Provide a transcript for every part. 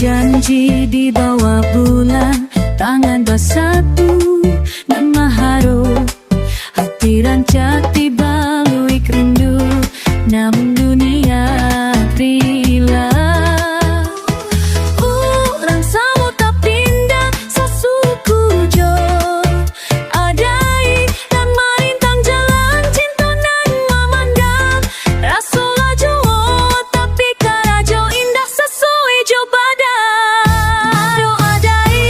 janji di bawah bulan, tangan bersatu dan maharu, hati rancak dibalui rindu, namun dunia rela. Orang samu tak pindah sasuku jo, adai dan marintang jalan cinta nan memandang rasulah jo, tapi karajo indah sesuai jo badan. Aduh adai,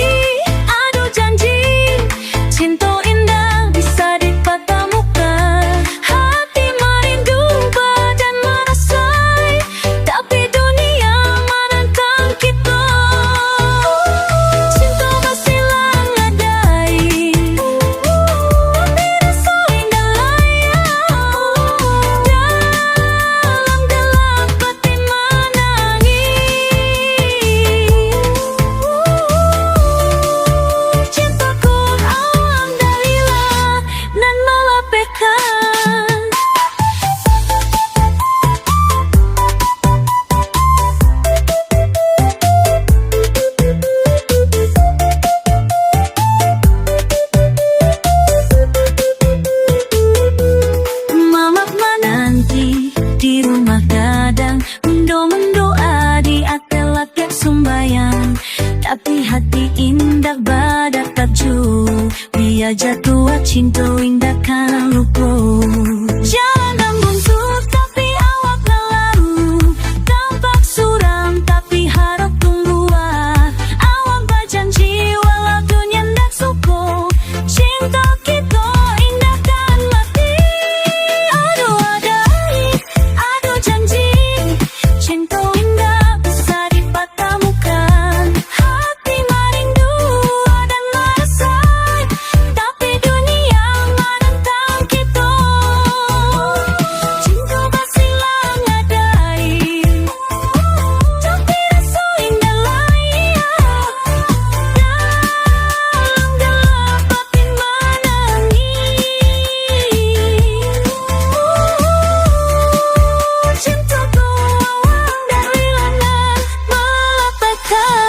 aduh janji, cinta indah bisa dipatamukan, hati merindu badan merasai, tapi dunia menentang kita. Cinta basilang adai, tapi rasa indah layak, dalam gelap batin menangis. Cintaku alam dalilah dan melapehkan. Mamak menanti di rumah gadang, mendoa di atel-atel sumbayang, tapi hati indah badak takju, biar jatuh cinta indah kan lupa. Jalan buntu tapi awak lalu, tampak suram tapi harap tunggu. Awak berjanji walau dunia ndak suko, cinta kita indah kan mati. Aduh adai, aduh janji, cinta indah bisa dipatamukan, hati merindu dan merasai, tapi dunia menentang kita. Cinta basilang adai, tapi rasa indah layak, dalam gelap batin menangis. Cintaku awang dari langit melapehkan.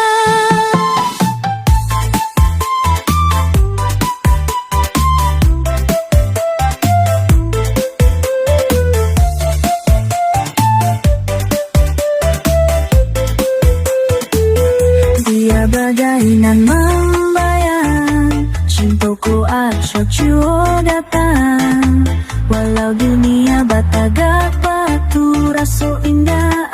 Dia bagai nan membayang, cintaku asyik jua datang, walau dunia batagak batu, rasa indah